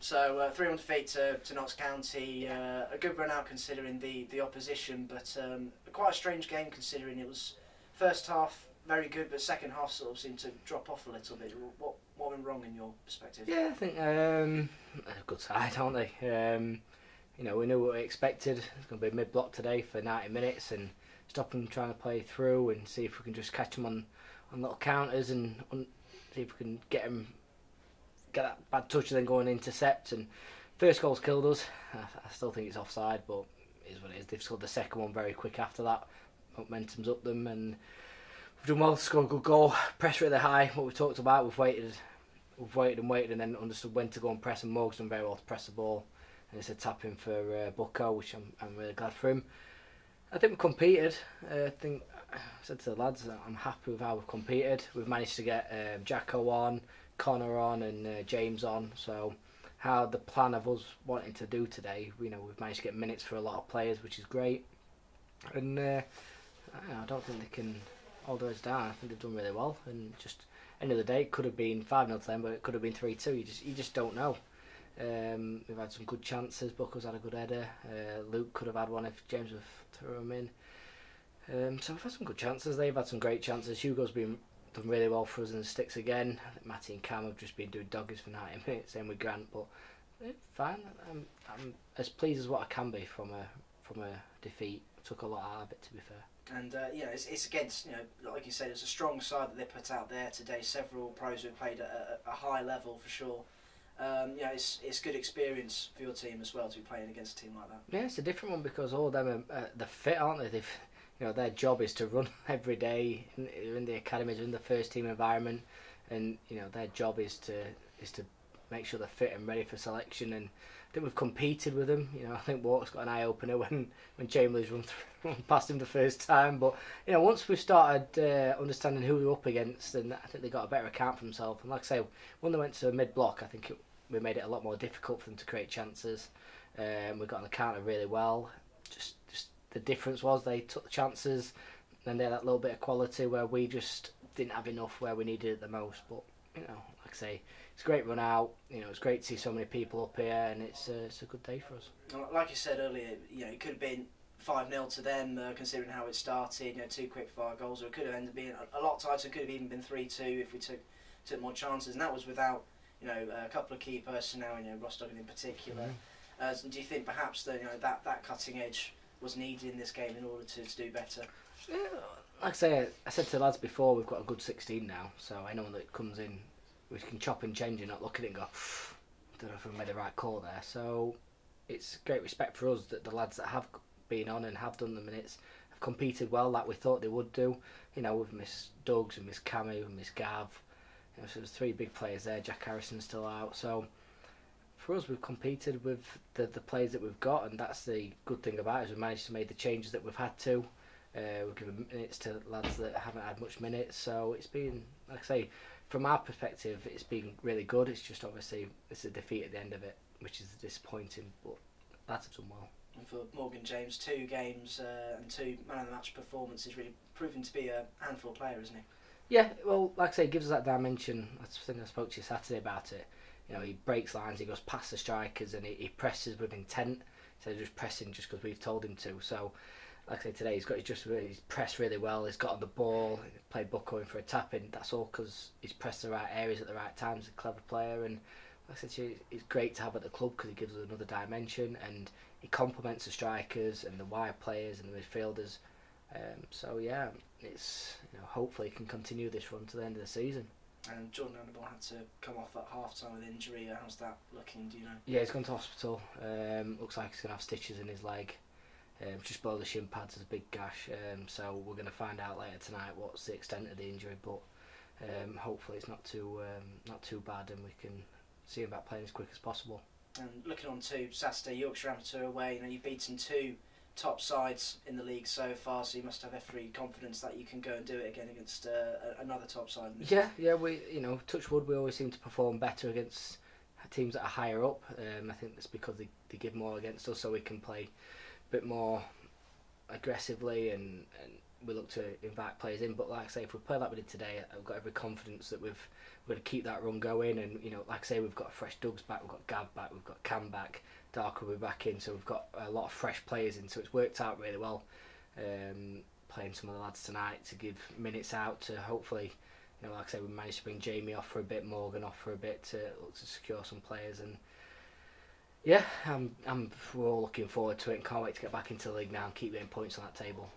So 3-1 defeat to Notts County, a good run out considering the opposition, but quite a strange game considering it was first half very good, but second half sort of seemed to drop off a little bit. What went wrong in your perspective? Yeah, I think a good side, aren't they? We knew what we expected. It's going to be mid-block today for 90 minutes and stop them trying to play through and see if we can just catch them on little counters and see if we can get that bad touch and then go and intercept. And first goal's killed us. I still think it's offside, but it is what it is. They've scored the second one very quick after that. Momentum's up them, and we've done well to score a good goal. Press really high. What we talked about, we've waited and then understood when to go and press. And Morgan's done very well to press the ball. And it's a tap in for Bucko, which I'm really glad for him. I think we've competed. I said to the lads that I'm happy with how we've competed. We've managed to get Jacko on, Connor on, and James on. So how the plan of us wanting to do today, we've managed to get minutes for a lot of players, which is great. And I don't think they can hold us down. I think they've done really well. And just end of the day, it could have been 5-0 to them, but it could have been 3-2. You just don't know. We've had some good chances. Bucko's had a good header. Luke could have had one if James would throw him in. So we've had some good chances. They've had some great chances. Hugo's done really well for us in the sticks again. I think Matty and Cam have just been doing doggies for 90 minutes. Same with Grant, but fine. I'm as pleased as what I can be from a defeat. Took a lot out of it, to be fair. And it's against, like you said, it's a strong side that they put out there today. Several pros who have played at a high level for sure. It's good experience for your team as well to be playing against a team like that. Yeah, it's a different one because all of them they're fit, aren't they? Their job is to run every day in the academies, in the first team environment, and their job is to make sure they're fit and ready for selection. And I think we've competed with them. I think Walker's got an eye opener when Chamberlain's run past him the first time. But once we started understanding who we were up against, then I think they got a better account for themselves. And like I say, when they went to mid block, I think we made it a lot more difficult for them to create chances. We got on the counter really well. Just the difference was they took the chances, and they had that little bit of quality where we just didn't have enough where we needed it the most. But like I say, it's a great run out. It's great to see so many people up here, and it's a good day for us. Like you said earlier, it could have been 5-0 to them, considering how it started. 2 quick fire goals, or it could have ended up being a lot tighter. It could have even been 3-2 if we took more chances, and that was without a couple of key personnel. Ross Duggan in particular. Do you think perhaps that cutting edge was needed in this game in order to do better? Yeah, like I said to the lads before, we've got a good 16 now, so anyone that comes in, we can chop and change and not look at it and go, I don't know if we made the right call there. So it's great respect for us that the lads that have been on and have done the minutes have competed well, like we thought they would do. We've missed Dougs and missed Camu and missed Gav. So there's 3 big players there. Jack Harrison's still out. So for us, we've competed with the players that we've got, and that's the good thing about it, is we've managed to make the changes that we've had to. We've given minutes to lads that haven't had much minutes, so it's been, like I say, from our perspective, it's been really good. It's just obviously it's a defeat at the end of it, which is disappointing, but lads have done well. And for Morgan James, 2 games and 2 man of the match performances, really proving to be a handful player, isn't he? Yeah, well, like I say, it gives us that dimension. I think I spoke to you Saturday about it. He breaks lines, he goes past the strikers, and he presses with intent instead of just pressing just because we've told him to. So, like I say, today he's pressed really well. He's got on the ball, played Bucko in for a tap in. That's all because he's pressed the right areas at the right times. He's a clever player, and like I said to you, he's great to have at the club because he gives us another dimension, and he complements the strikers and the wide players and the midfielders. So yeah, it's hopefully he can continue this run to the end of the season. And Jordan Anderborn had to come off at half-time with injury. How's that looking, do you know? Yeah, he's gone to hospital. Looks like he's going to have stitches in his leg. Just below the shin pads is a big gash. So we're going to find out later tonight what's the extent of the injury. But hopefully it's not too bad, and we can see him back playing as quick as possible. And looking on to Saturday, Yorkshire Amateur away. You've beaten 2 top sides in the league so far, so you must have every confidence that you can go and do it again against another top side. Yeah, we touch wood, we always seem to perform better against teams that are higher up. I think that's because they give more against us, so we can play a bit more aggressively and we look to invite players in. But like I say, if we play like we did today, I've got every confidence that we're going to keep that run going. And like I say, we've got fresh Dougs back, we've got Gav back, we've got Cam back, Dark will be back in, so we've got a lot of fresh players in. So it's worked out really well. Playing some of the lads tonight to give minutes out to hopefully, like I say, we managed to bring Jamie off for a bit, Morgan off for a bit to look to secure some players. And yeah, we're all looking forward to it and can't wait to get back into the league now and keep getting points on that table.